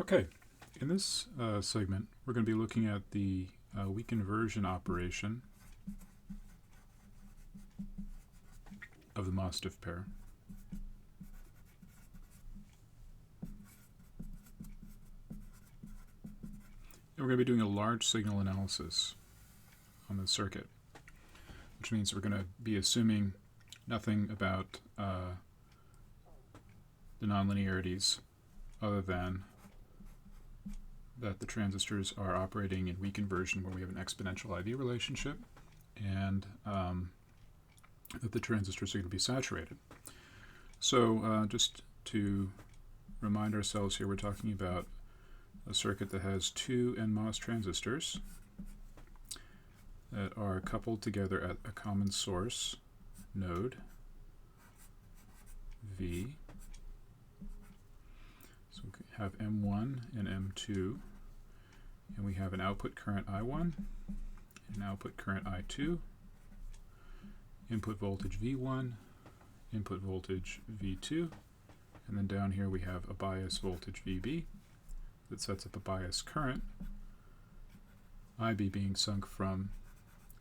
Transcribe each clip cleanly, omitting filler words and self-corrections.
Okay, in this segment, we're going to be looking at the weak inversion operation of the MOS diff pair. And we're going to be doing a large signal analysis on the circuit, which means we're going to be assuming nothing about the nonlinearities other than that the transistors are operating in weak inversion where we have an exponential IV relationship, and that the transistors are going to be saturated. So just to remind ourselves here, we're talking about a circuit that has two NMOS transistors that are coupled together at a common source node, V. So we have M1 and M2, and we have an output current I1 and an output current I2, input voltage V1, input voltage V2, and then down here we have a bias voltage VB that sets up a bias current, IB being sunk from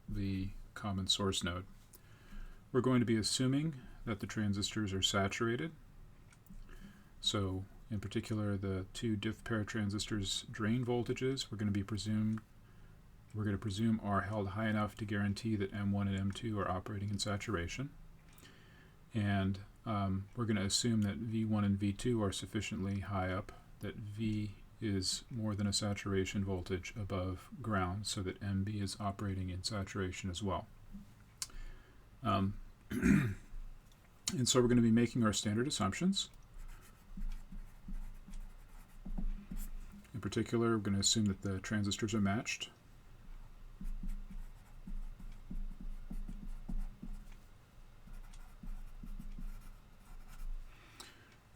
the common source node. We're going to be assuming that the transistors are saturated. So in particular, the two diff pair transistors drain voltages we're going to presume are held high enough to guarantee that M1 and M2 are operating in saturation. And we're going to assume that V1 and V2 are sufficiently high up that V is more than a saturation voltage above ground so that MB is operating in saturation as well. And so we're going to be making our standard assumptions. In particular, we're going to assume that the transistors are matched.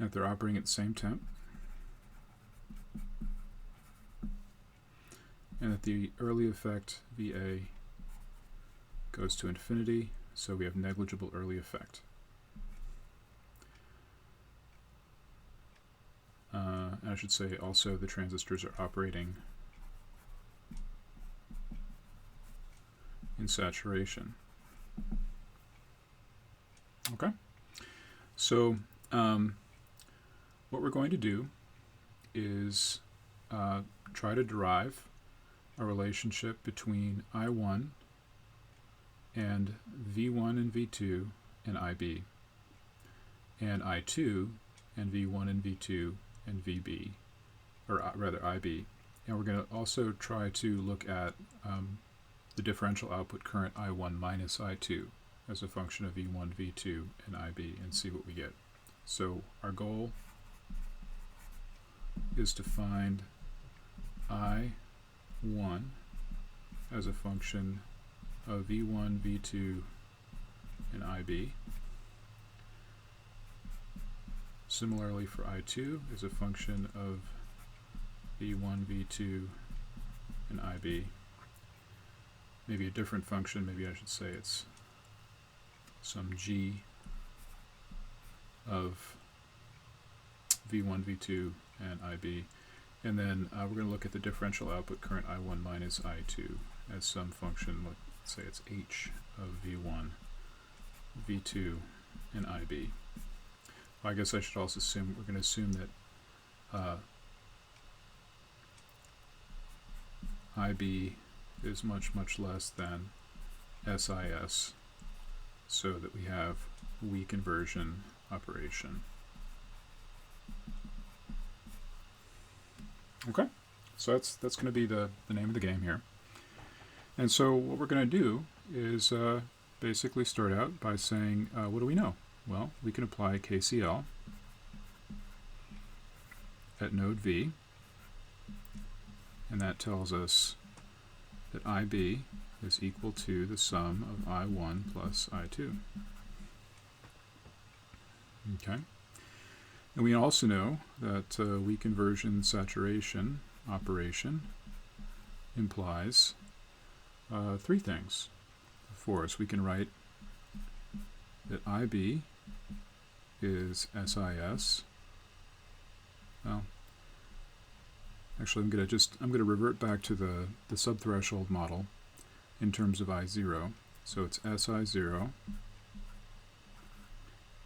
That they're operating at the same temp. And that the early effect VA goes to infinity, so we have negligible early effect. I should say also the transistors are operating in saturation. Okay, so what we're going to do is try to derive a relationship between I1 and V1 and V2 and IB, and I2 and V1 and V2 and VB, or rather IB. And we're going to also try to look at the differential output current I1 minus I2 as a function of V1, V2, and IB and see what we get. So our goal is to find I1 as a function of V1, V2, and IB. Similarly for I2 is a function of V1, V2, and IB. Maybe a different function, maybe I should say it's some G of V1, V2, and IB. And then we're going to look at the differential output current I1 minus I2 as some function, let's say it's H of V1, V2, and IB. I guess I should also assume, we're going to assume that IB is much, much less than SIS, so that we have weak inversion operation. Okay, so that's going to be the name of the game here. And so what we're going to do is basically start out by saying, what do we know? Well, we can apply KCL at node V, and that tells us that IB is equal to the sum of I1 plus I2. Okay. And we also know that weak inversion saturation operation implies three things for us. We can write that IB is SIS. Well, Actually, I'm gonna revert back to the subthreshold model in terms of I0. So it's SI0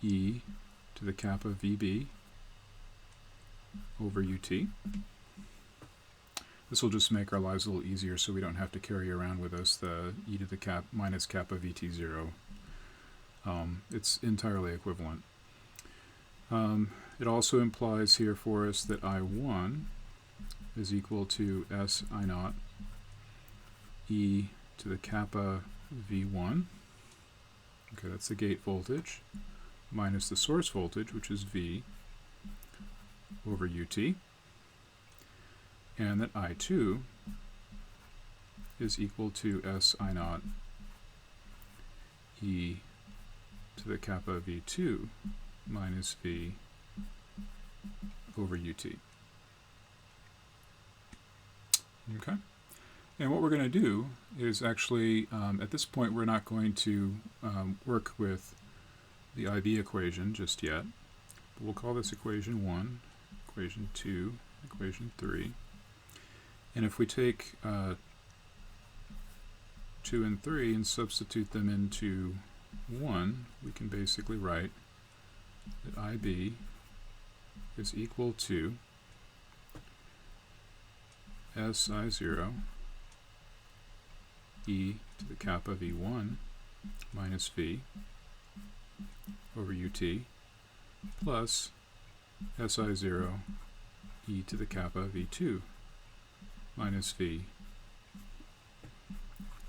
e to the kappa VB over UT. This will just make our lives a little easier so we don't have to carry around with us the e to the minus kappa VT0. It's entirely equivalent. It also implies here for us that I1 is equal to S I naught e to the kappa V1. Okay, that's the gate voltage, minus the source voltage, which is V, over UT. And that I2 is equal to S I naught e to the kappa V2 minus V over UT. Okay. And what we're going to do is actually, at this point, we're not going to work with the IB equation just yet. But we'll call this equation 1, equation 2, equation 3. And if we take 2 and 3 and substitute them into 1, we can basically write that IB is equal to SI0 e to the kappa V1 minus V over UT plus SI0 e to the kappa V2 minus V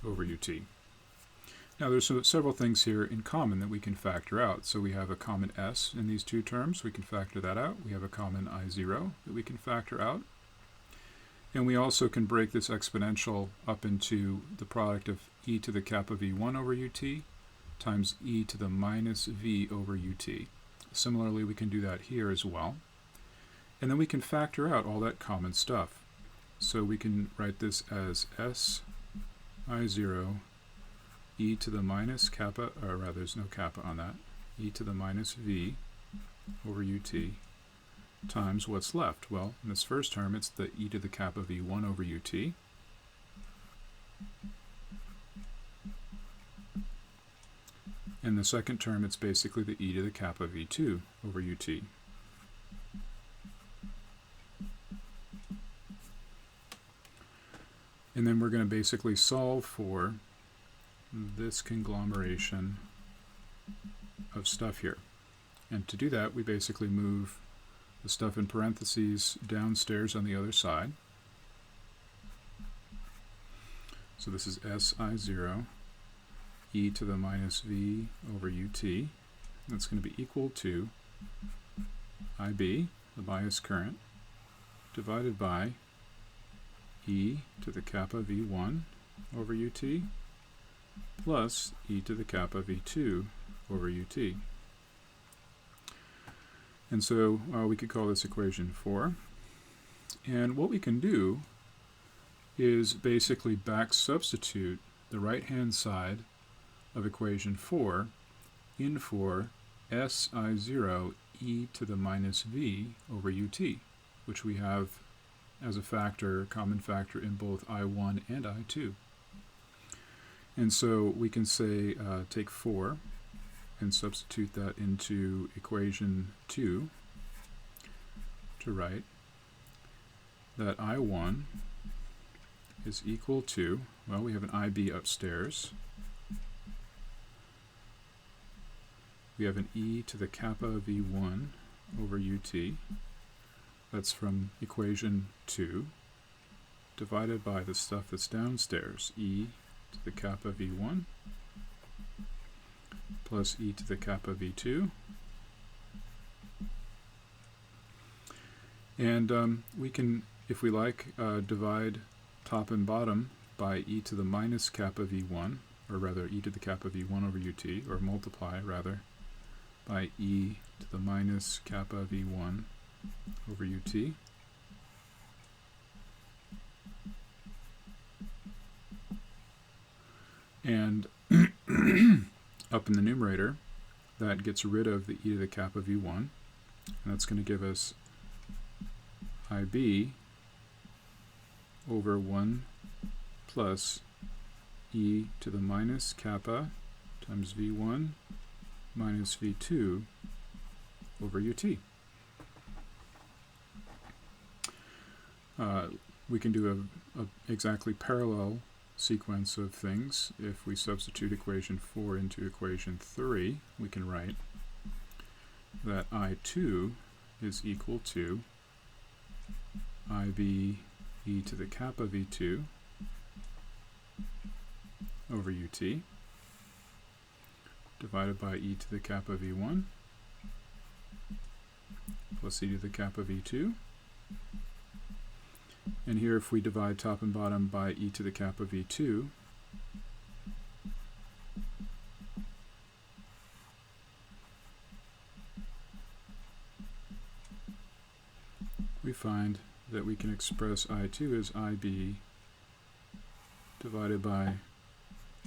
over UT. Now there's several things here in common that we can factor out. So we have a common S in these two terms. We can factor that out. We have a common I0 that we can factor out. And we also can break this exponential up into the product of e to the kappa V1 over UT times e to the minus V over UT. Similarly, we can do that here as well. And then we can factor out all that common stuff. So we can write this as S I0 e to the minus kappa, or rather there's no kappa on that, e to the minus V over UT times what's left. Well, in this first term, it's the e to the kappa V1 over UT. In the second term, it's basically the e to the kappa V2 over UT. And then we're going to basically solve for this conglomeration of stuff here. And to do that, we basically move the stuff in parentheses downstairs on the other side. So this is SI0 e to the minus V over UT. That's going to be equal to IB, the bias current, divided by e to the kappa V1 over UT plus e to the kappa V2 over UT. And so we could call this equation 4. And what we can do is basically back substitute the right-hand side of equation 4 in for SI0 e to the minus V over UT, which we have as a factor, common factor in both I1 and I2. And so we can say, take 4 and substitute that into equation 2 to write that I1 is equal to, well, we have an IB upstairs. We have an e to the kappa V1 over UT. That's from equation 2, divided by the stuff that's downstairs, e to the kappa V1 plus e to the kappa V2. And we can, if we like, divide top and bottom by e to the minus kappa V1, or rather e to the kappa V1 over UT, or multiply, rather, by e to the minus kappa V1 over UT. And up in the numerator, that gets rid of the e to the kappa V1, and that's going to give us IB over 1 plus e to the minus kappa times v1 minus v2 over ut. We can do a exactly parallel sequence of things. If we substitute equation 4 into equation 3, we can write that I2 is equal to IB e to the kappa v2 over ut divided by e to the kappa v1 plus e to the kappa v2. And here, if we divide top and bottom by e to the kappa v2, we find that we can express I2 as IB divided by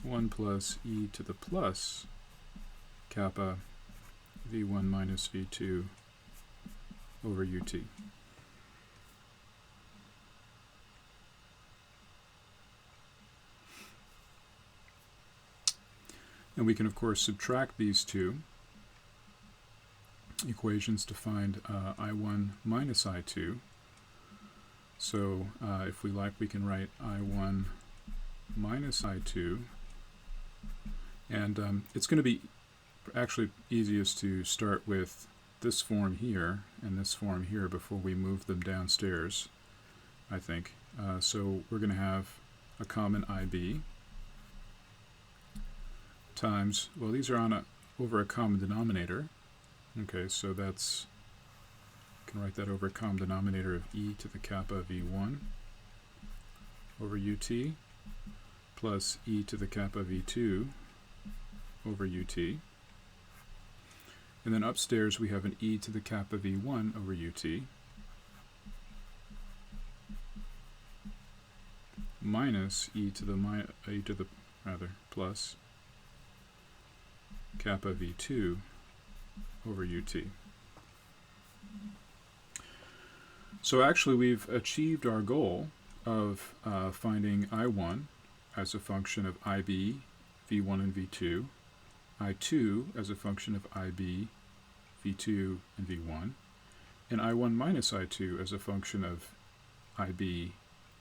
1 plus e to the plus kappa v1 minus v2 over ut. And we can, of course, subtract these two equations to find I1 minus I2. So if we like, we can write I1 minus I2. And it's going to be actually easiest to start with this form here and this form here before we move them downstairs, I think. So we're going to have a common IB times, well, these are on over a common denominator. Okay, so that's, you can write that over a common denominator of e to the kappa v1 over ut plus e to the kappa v2 over ut. And then upstairs we have an e to the kappa v1 over ut minus e to the plus kappa v2 over ut. So actually we've achieved our goal of finding I1 as a function of IB, v1 and v2, I2 as a function of IB, v2 and v1, and I1 minus I2 as a function of IB,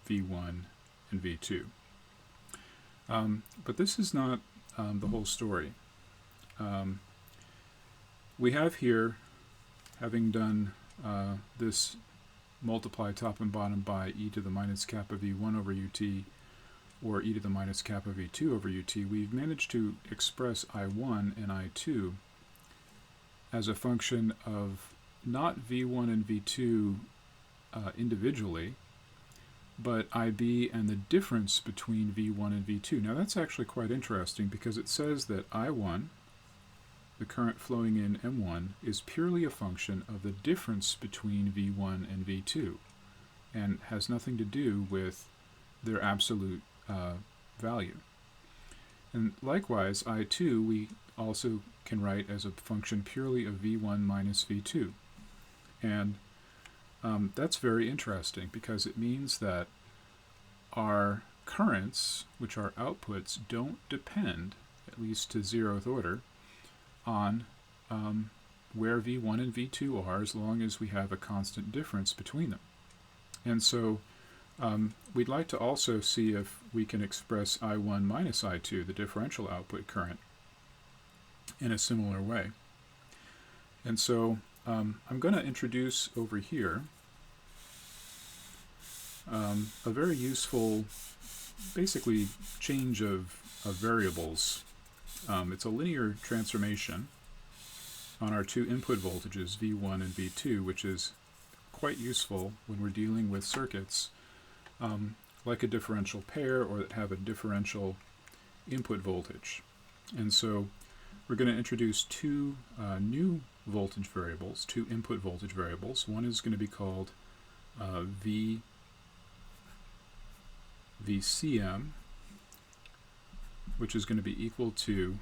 v1 and v2. But this is not the whole story. We have here, having done this multiply top and bottom by e to the minus kappa v1 over ut or e to the minus kappa v2 over ut, we've managed to express I1 and I2 as a function of not v1 and v2 individually, but IB and the difference between v1 and v2. Now that's actually quite interesting because it says that I1, the current flowing in M1, is purely a function of the difference between V1 and V2 and has nothing to do with their absolute value. And likewise, I2 we also can write as a function purely of V1 minus V2. And that's very interesting because it means that our currents, which are outputs, don't depend, at least to zeroth order, on where V1 and V2 are as long as we have a constant difference between them. And so we'd like to also see if we can express I1 minus I2, the differential output current, in a similar way. And so I'm going to introduce over here a very useful, basically, change of variables. It's a linear transformation on our two input voltages, V1 and V2, which is quite useful when we're dealing with circuits like a differential pair or that have a differential input voltage. And so we're going to introduce two new voltage variables, two input voltage variables. One is going to be called VCM, which is going to be equal to,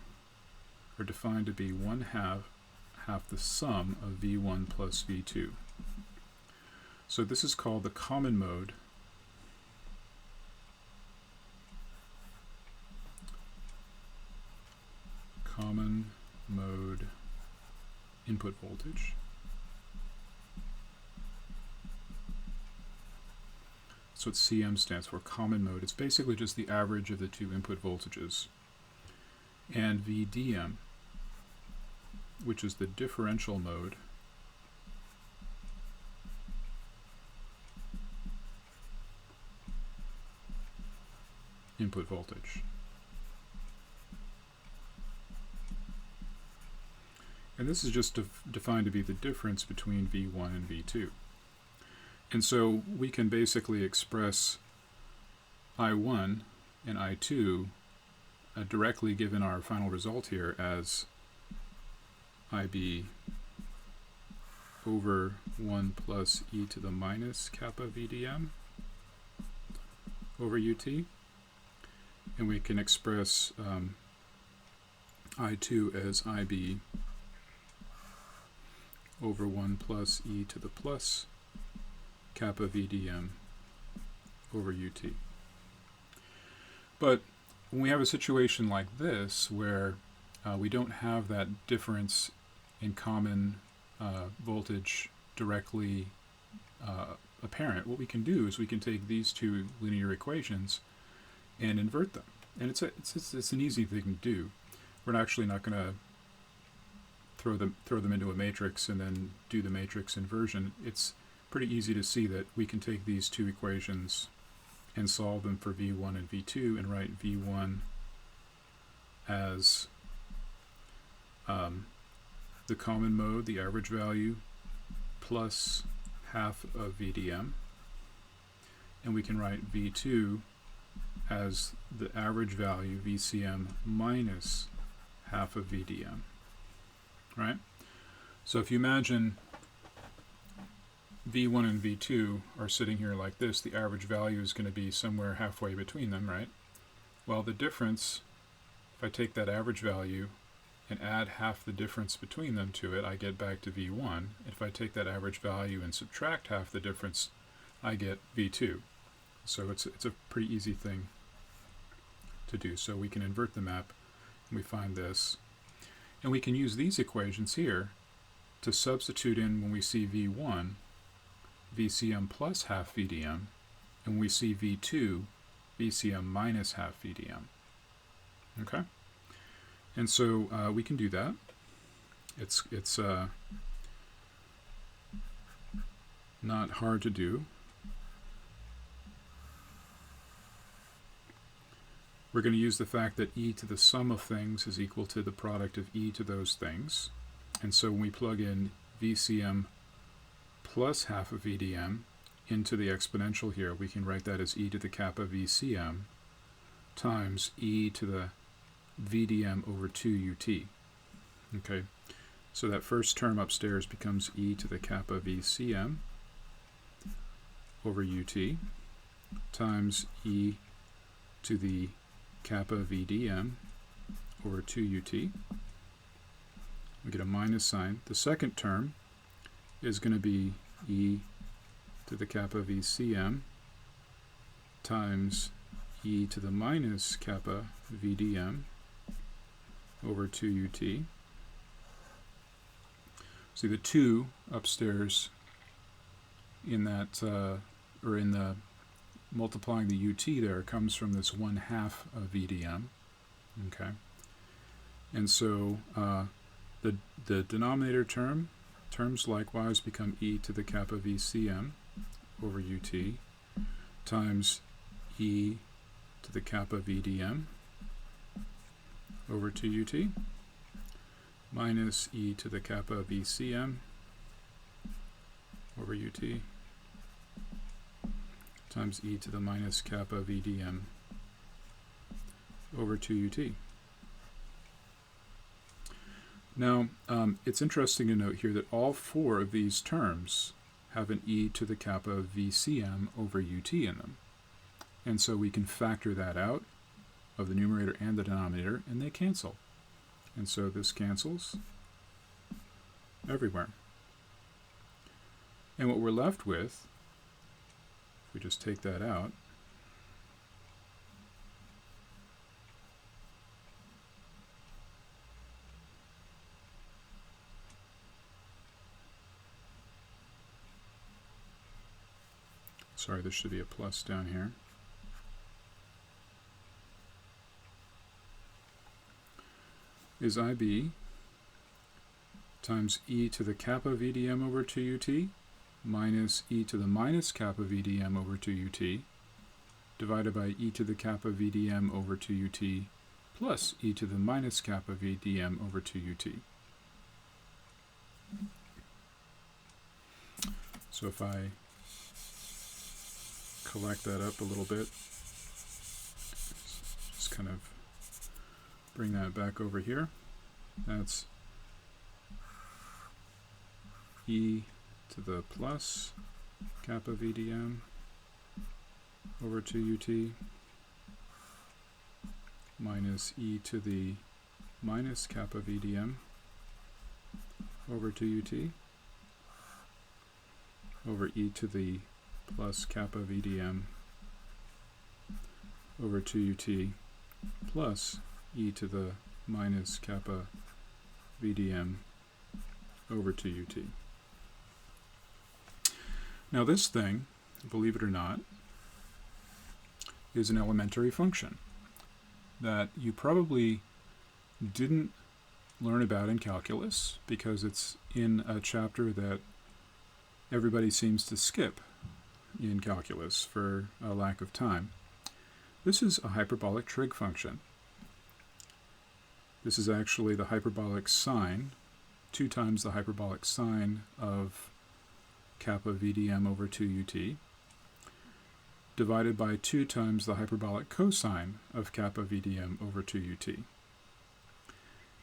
or defined to be 1/2 the sum of V1 plus V2. So this is called the common mode common mode input voltage. That's what CM stands for, common mode. It's basically just the average of the two input voltages. And VDM, which is the differential mode, input voltage. And this is just defined to be the difference between V1 and V2. And so we can basically express I1 and I2 directly given our final result here as IB over 1 plus e to the minus kappa VDM over UT. And we can express I2 as IB over 1 plus e to the plus kappa VDM over UT. But when we have a situation like this where we don't have that difference in common voltage directly apparent, what we can do is we can take these two linear equations and invert them. And it's an easy thing to do. We're actually not going to throw them into a matrix and then do the matrix inversion. It's pretty easy to see that we can take these two equations and solve them for V1 and V2 and write V1 as the common mode, the average value, plus half of VDM. And we can write V2 as the average value, VCM, minus half of VDM. Right? So if you imagine V1 and V2 are sitting here like this, the average value is going to be somewhere halfway between them, right? Well, the difference, if I take that average value and add half the difference between them to it, I get back to V1. If I take that average value and subtract half the difference, I get V2. So it's a pretty easy thing to do. So we can invert the map, and we find this. And we can use these equations here to substitute in when we see V1, VCM plus half VDM, and when we see V2, VCM minus half VDM. Okay? And so we can do that. It's not hard to do. We're going to use the fact that e to the sum of things is equal to the product of e to those things. And so when we plug in VCM plus half of VDM into the exponential here, we can write that as e to the kappa VCM times e to the VDM over 2 UT. Okay, so that first term upstairs becomes e to the kappa VCM over UT times e to the kappa VDM over 2 UT. We get a minus sign. The second term is going to be e to the kappa VCM times e to the minus kappa VDM over 2 UT. See the 2 upstairs in that, or in the multiplying the UT there, comes from this 1/2 of VDM. Okay. And so the denominator terms likewise become e to the kappa VCM over UT times e to the kappa VDM over 2 UT minus e to the kappa VCM over UT times e to the minus kappa VDM over 2 UT. Now, it's interesting to note here that all 4 of these terms have an e to the kappa VCM over UT in them. And so we can factor that out of the numerator and the denominator, and they cancel. And so this cancels everywhere. And what we're left with, if we just take that out, sorry, there should be a plus down here, is IB times e to the kappa VDM over 2UT minus e to the minus kappa VDM over 2UT divided by e to the kappa VDM over 2UT plus e to the minus kappa VDM over 2UT. So if I collect that up a little bit, just kind of bring that back over here, that's e to the plus kappa VDM over 2UT minus e to the minus kappa VDM over 2UT over e to the plus kappa VDM over 2UT plus e to the minus kappa VDM over 2UT. Now this thing, believe it or not, is an elementary function that you probably didn't learn about in calculus because it's in a chapter that everybody seems to skip in calculus for a lack of time. This is a hyperbolic trig function. This is actually the hyperbolic sine, 2 times the hyperbolic sine of kappa VDM over 2UT, divided by 2 times the hyperbolic cosine of kappa VDM over 2UT.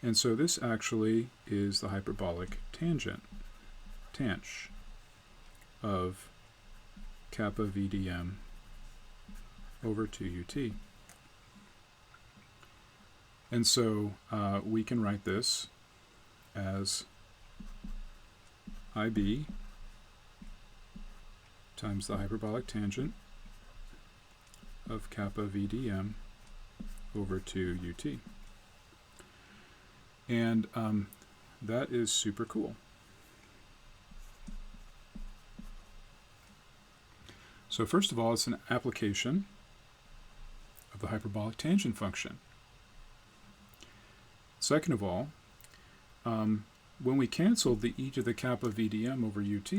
And so this actually is the hyperbolic tangent, tanh, of kappa VDM over 2UT. And so we can write this as IB times the hyperbolic tangent of kappa VDM over 2UT. And that is super cool. So first of all, it's an application of the hyperbolic tangent function. Second of all, when we canceled the e to the kappa VDM over UT,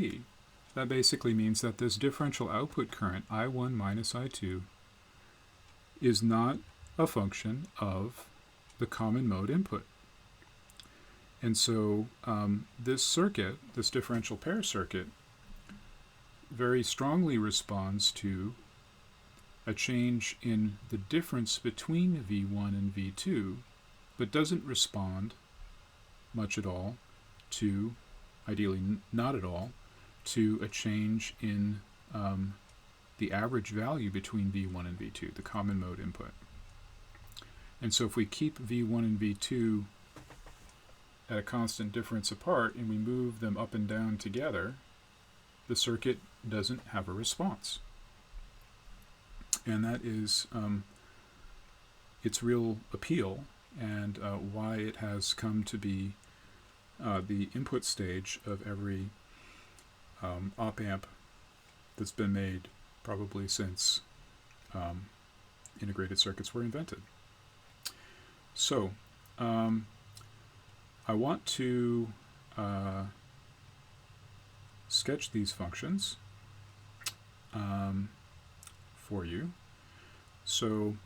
that basically means that this differential output current, I1 minus I2, is not a function of the common mode input. And so this circuit, this differential pair circuit, very strongly responds to a change in the difference between V1 and V2, but doesn't respond much at all to, ideally not at all, to a change in the average value between V1 and V2, the common mode input. And so if we keep V1 and V2 at a constant difference apart and we move them up and down together, the circuit doesn't have a response. And that is its real appeal and why it has come to be the input stage of every op-amp that's been made probably since integrated circuits were invented. So I want to sketch these functions for you. So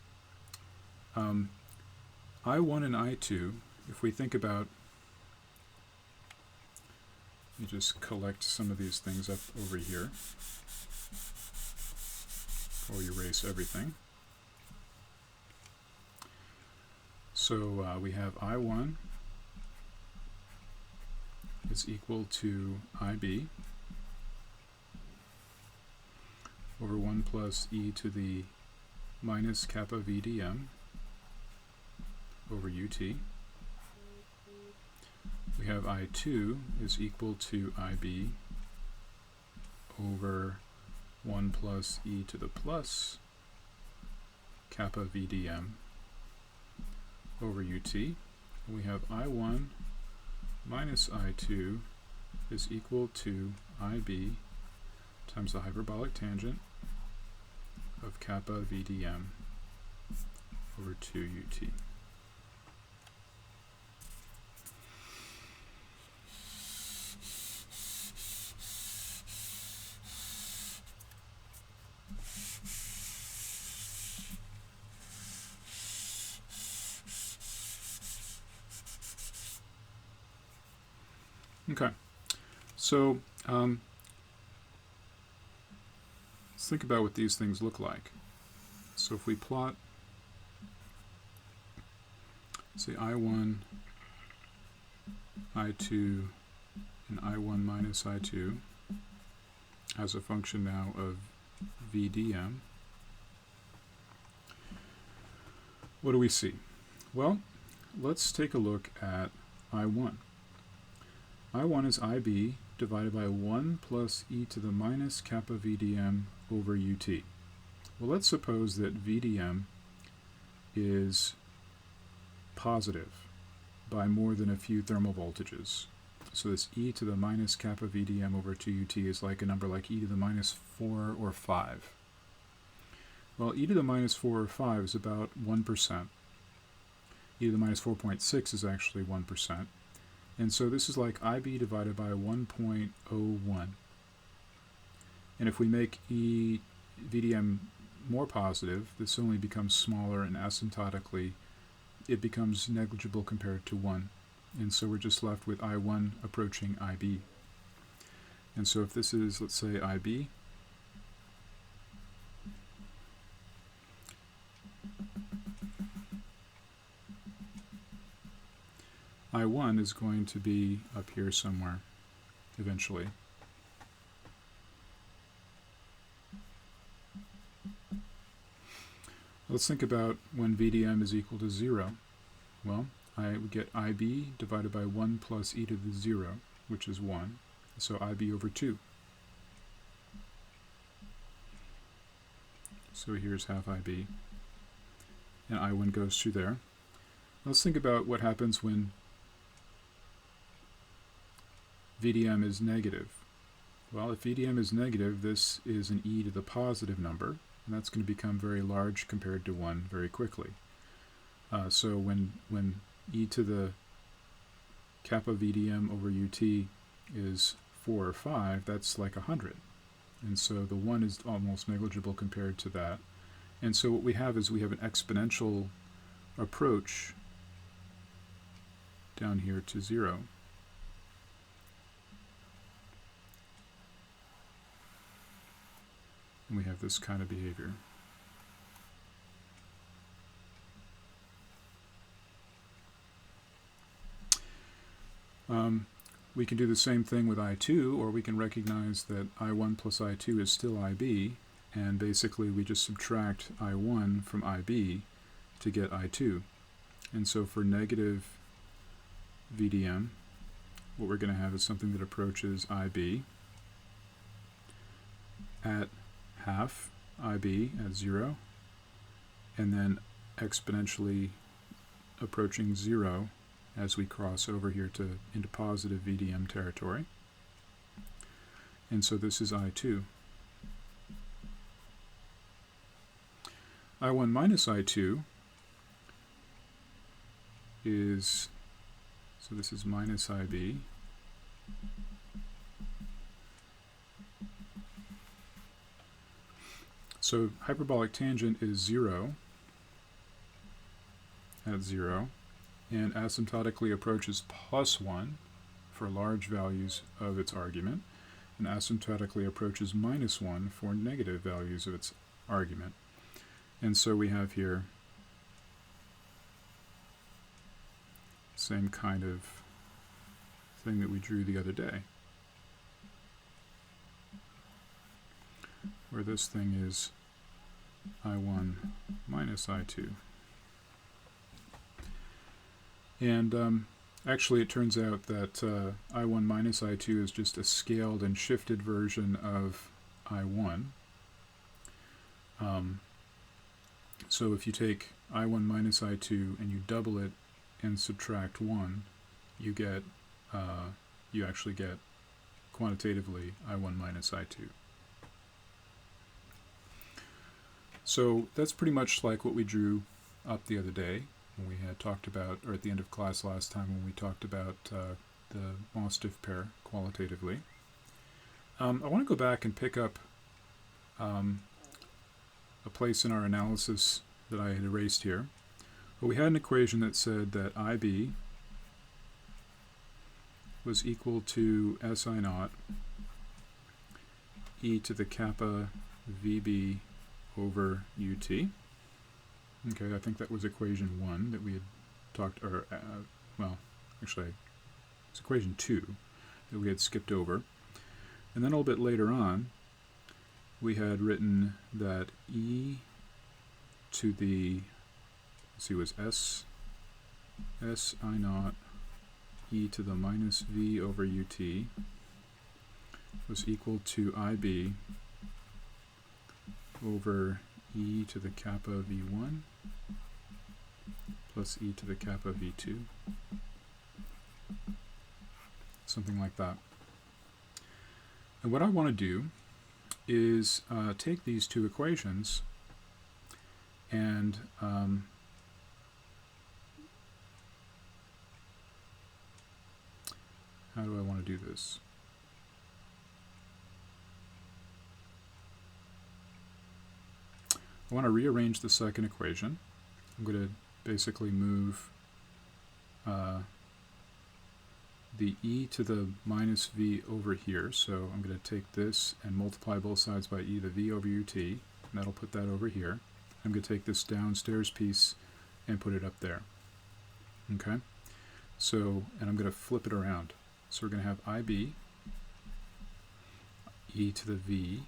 I1 and I2, if we think about, you just collect some of these things up over here, or you erase everything. So we have I1 is equal to IB over 1 plus e to the minus kappa VDM over UT. We have I2 is equal to IB over 1 plus e to the plus kappa VDM over UT. We have I1 minus I2 is equal to IB times the hyperbolic tangent of kappa VDM over 2 UT. Okay, so let's think about what these things look like. So if we plot, say, I1, I2, and I1 minus I2 as a function now of VDM, what do we see? Well, let's take a look at I1. I1 is IB divided by 1 plus e to the minus kappa VDM over UT. Well, let's suppose that VDM is positive by more than a few thermal voltages. So this e to the minus kappa VDM over 2 UT is like a number like e to the minus 4 or 5. Well, e to the minus 4 or 5 is about 1%. E to the minus 4.6 is actually 1%. And so this is like IB divided by 1.01. And if we make VDM more positive, this only becomes smaller, and asymptotically it becomes negligible compared to 1. And so we're just left with I1 approaching IB. And so if this is, let's say, IB, I1 is going to be up here somewhere eventually. Let's think about when VDM is equal to 0. Well, I would get IB divided by 1 plus e to the 0, which is 1. So IB over 2. So here's half IB. And I1 goes through there. Let's think about what happens when VDM is negative. Well, if VDM is negative, this is an e to the positive number, and that's going to become very large compared to 1 very quickly. So when e to the kappa VDM over UT is 4 or 5, that's like 100. And so the 1 is almost negligible compared to that. And so what we have is we have an exponential approach down here to 0. And we have this kind of behavior. We can do the same thing with I2, or we can recognize that I1 plus I2 is still IB, and basically we just subtract I1 from IB to get I2. And so for negative VDM, what we're going to have is something that approaches IB at half IB at 0, and then exponentially approaching 0 as we cross over here into positive VDM territory. And so this is I2. I1 minus I2 is, so this is minus IB. So hyperbolic tangent is 0 at 0, and asymptotically approaches plus 1 for large values of its argument, and asymptotically approaches minus 1 for negative values of its argument. And so we have here same kind of thing that we drew the other day, where this thing is I1 minus I2. And actually it turns out that I1 minus I2 is just a scaled and shifted version of I1. So if you take I1 minus I2 and you double it and subtract 1, you get you actually get quantitatively I1 minus I2. So that's pretty much like what we drew up the other day when we had talked about, or at the end of class last time when we talked about the MOS diff pair qualitatively. I want to go back and pick up a place in our analysis that I had erased here. But we had an equation that said that IB was equal to SI naught e to the kappa VB over UT. Okay, I think that was equation 1 that we had talked, or, well, actually, it's equation 2 that we had skipped over. And then a little bit later on, we had written that e to the, let's see, was SI naught e to the minus V over UT was equal to IB over e to the kappa V1 plus e to the kappa V2. Something like that. And what I want to do is take these two equations and how do I want to do this? I want to rearrange the second equation. I'm going to basically move the e to the minus v over here. So I'm going to take this and multiply both sides by e to the v over ut, and that'll put that over here. I'm going to take this downstairs piece and put it up there. Okay? So, and I'm going to flip it around. So we're going to have IB e to the v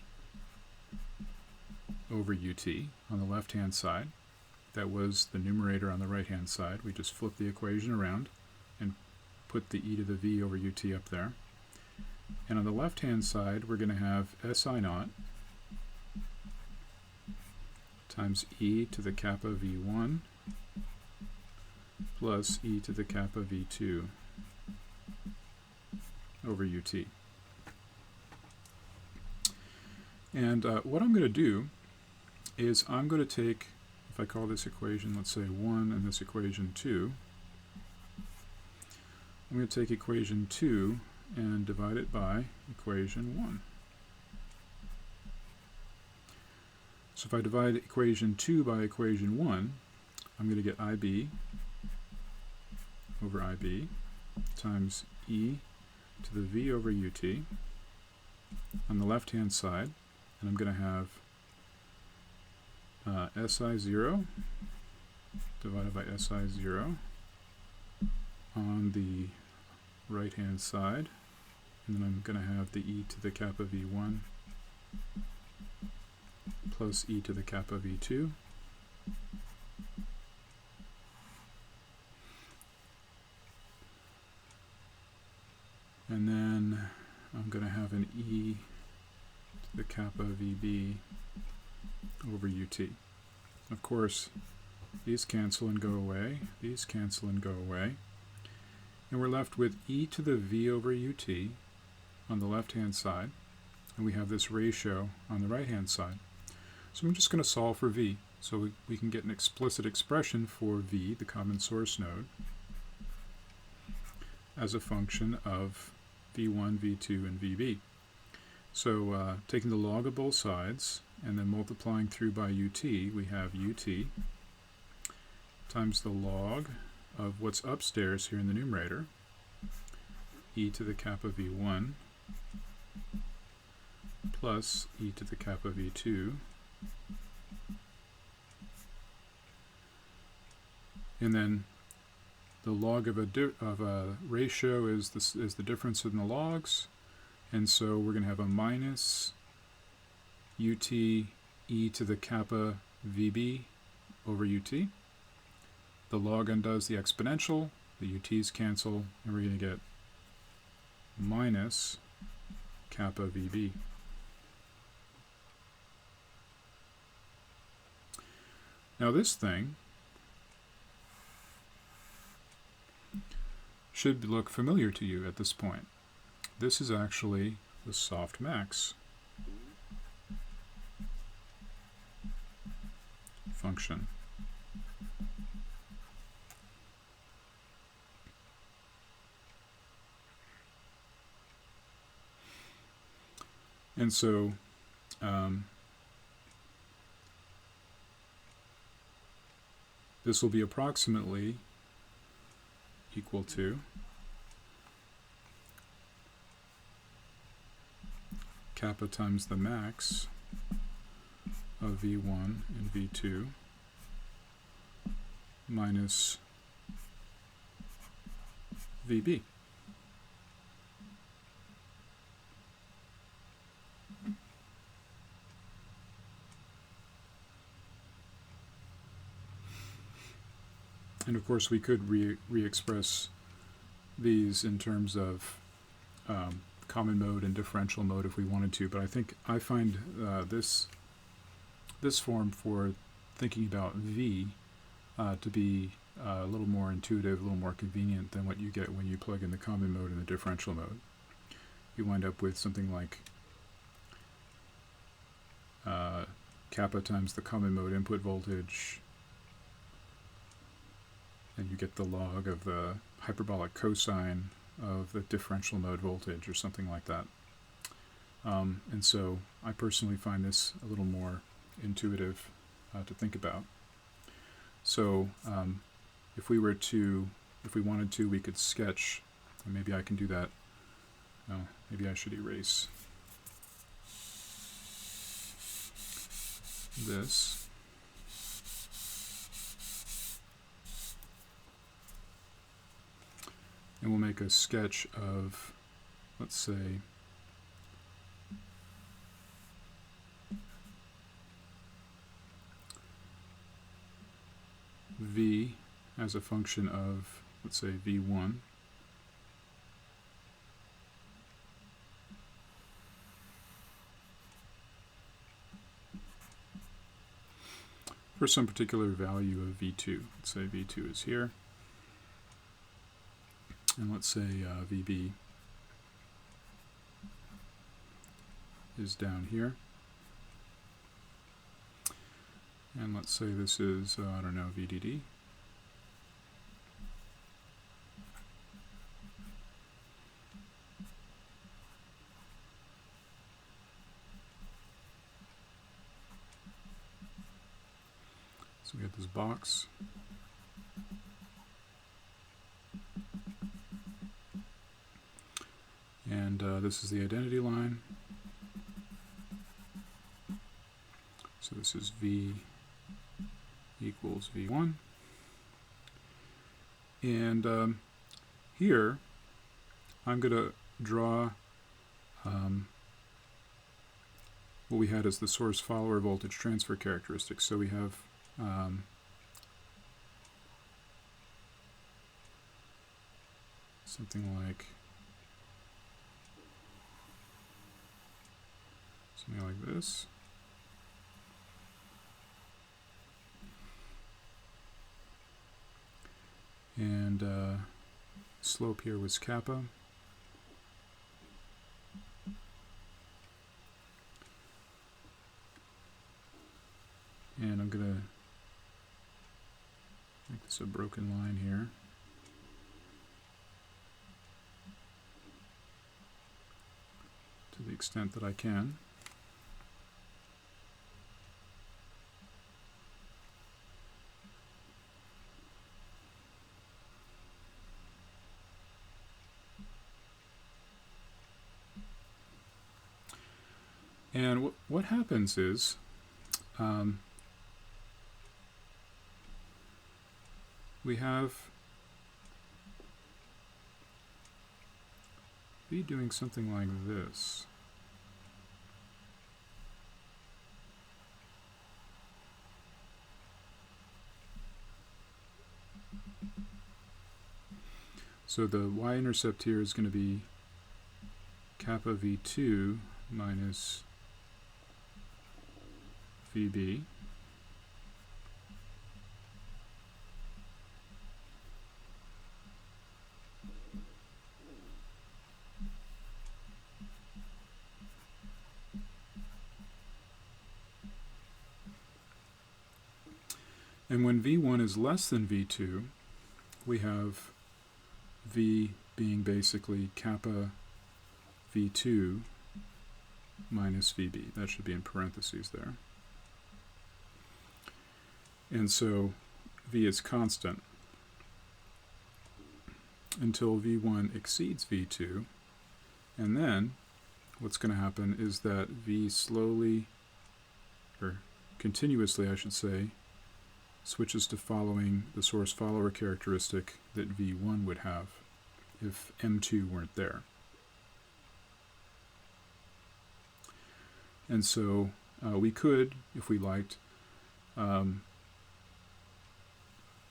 over ut on the left-hand side. That was the numerator on the right-hand side. We just flip the equation around and put the e to the v over ut up there. And on the left-hand side, we're going to have SI naught times e to the kappa v1 plus e to the kappa v2 over ut. And what I'm going to do is I'm going to take, if I call this equation, let's say 1, and this equation 2, I'm going to take equation 2 and divide it by equation 1. So if I divide equation 2 by equation 1, I'm going to get IB over IB times e to the v over ut on the left-hand side, and I'm going to have SI0 divided by SI0 on the right-hand side, and then I'm going to have the e to the kappa v1 plus e to the kappa v2 and then I'm going to have an e to the kappa vb over ut. Of course, these cancel and go away, these cancel and go away, and we're left with e to the v over ut on the left-hand side, and we have this ratio on the right-hand side. So I'm just going to solve for v, so we can get an explicit expression for v, the common source node, as a function of v1, v2, and vb. So taking the log of both sides and then multiplying through by ut, we have ut times the log of what's upstairs here in the numerator, e to the kappa v1 plus e to the kappa v2, and then the log of a ratio is the difference in the logs, and so we're going to have a minus ut e to the kappa vb over ut. The log undoes the exponential, the ut's cancel, and we're going to get minus kappa vb. Now this thing should look familiar to you at this point. This is actually the softmax. function. And so this will be approximately equal to kappa times the max of V1 and V2 minus VB. And of course we could re-express these in terms of common mode and differential mode if we wanted to, but I find this form for thinking about V to be a little more intuitive, a little more convenient than what you get when you plug in the common mode and the differential mode. You wind up with something like kappa times the common mode input voltage, and you get the log of the hyperbolic cosine of the differential mode voltage or something like that. And so I personally find this a little more intuitive to think about. So if we wanted to, we could sketch, and maybe I can do that. No, maybe I should erase this. And we'll make a sketch of, let's say, V as a function of, let's say, V1. For some particular value of V2. Let's say V2 is here. And let's say VB is down here. And let's say this is, I don't know, VDD. So we have this box. And this is the identity line. So this is V equals V1. And here I'm going to draw what we had as the source follower voltage transfer characteristics. So we have something like this. And slope here was kappa. And I'm going to make this a broken line here. To the extent that I can. And what happens is we have V doing something like this. So the y-intercept here is going to be kappa V2 minus VB. And when V1 is less than V2, we have V being basically kappa V2 minus VB. That should be in parentheses there. And so V is constant until V1 exceeds V2. And then what's going to happen is that V slowly, or continuously I should say, switches to following the source follower characteristic that V1 would have if M2 weren't there. And so we could, if we liked,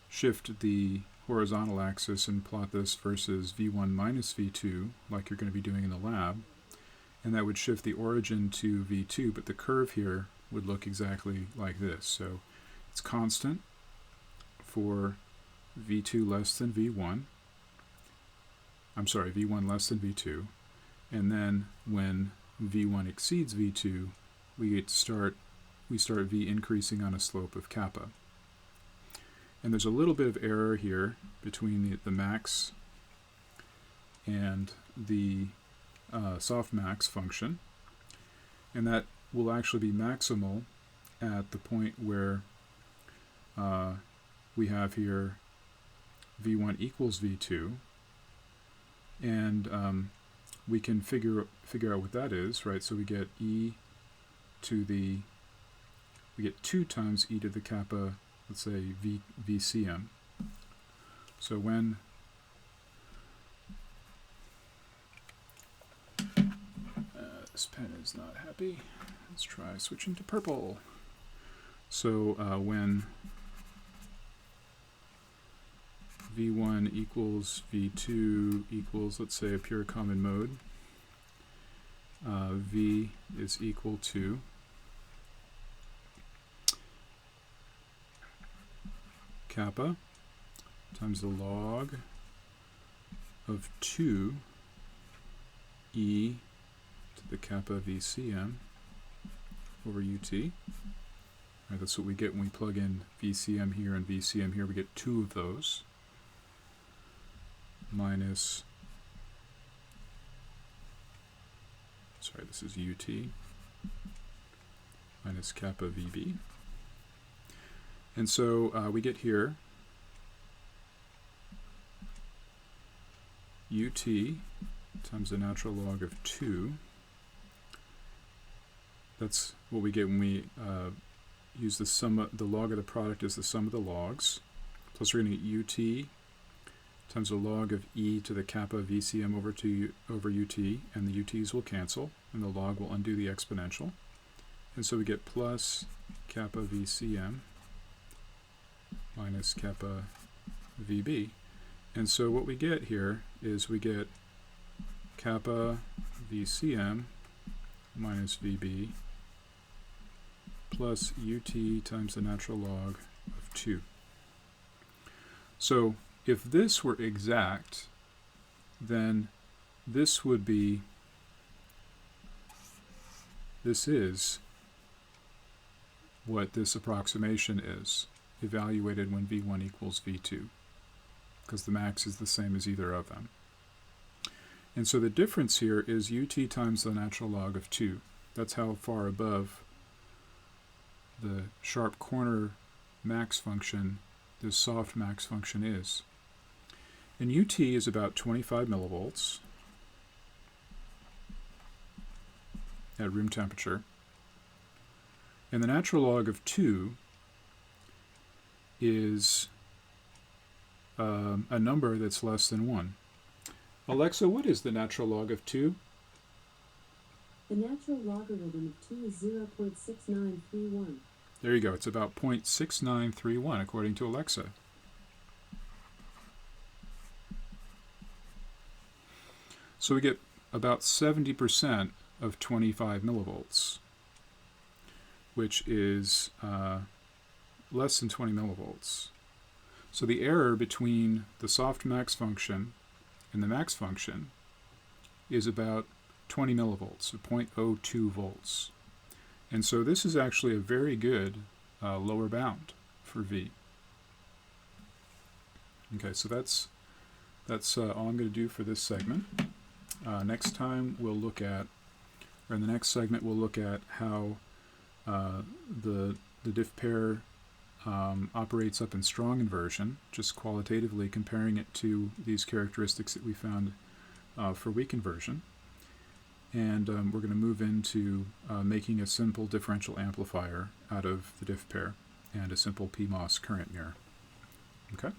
shift the horizontal axis and plot this versus V1 minus V2, like you're going to be doing in the lab, and that would shift the origin to V2, but the curve here would look exactly like this. So it's constant for V2 less than V1. I'm sorry, V1 less than V2. And then when V1 exceeds V2, we start V increasing on a slope of kappa. And there's a little bit of error here between the max and the softmax function, and that will actually be maximal at the point where we have here V1 equals V2, and we can figure out what that is, right? So we get we get 2 times e to the kappa, let's say VCM. So when this pen is not happy, let's try switching to purple. So when V1 equals V2 equals, let's say, a pure common mode, V is equal to kappa times the log of 2 e to the kappa VCM over UT. Right, that's what we get when we plug in VCM here and VCM here. We get 2 of those minus, sorry, this is UT minus kappa VB. And so we get here UT times the natural log of 2. That's what we get when we use the sum, the log of the product as the sum of the logs. Plus we're going to get UT times the log of e to the kappa VCM over UT, and the UT's will cancel, and the log will undo the exponential. And so we get plus kappa VCM minus kappa VB. And so what we get here is we get kappa VCM minus VB plus UT times the natural log of 2. So if this were exact, then this would be, this is what this approximation is, evaluated when V1 equals V2, because the max is the same as either of them. And so the difference here is UT times the natural log of 2. That's how far above the sharp corner max function this soft max function is. And UT is about 25 millivolts at room temperature. And the natural log of 2 is a number that's less than 1. Alexa, what is the natural log of 2? The natural logarithm of 2 is 0.6931. There you go. It's about 0.6931 according to Alexa. So we get about 70% of 25 millivolts, which is less than 20 millivolts. So the error between the soft max function and the max function is about 20 millivolts, or 0.02 volts. And so this is actually a very good lower bound for V. Okay, so that's all I'm going to do for this segment. Next time we'll look at, or in the next segment we'll look at how the diff pair operates up in strong inversion, just qualitatively comparing it to these characteristics that we found for weak inversion. And we're going to move into making a simple differential amplifier out of the diff pair and a simple PMOS current mirror. Okay?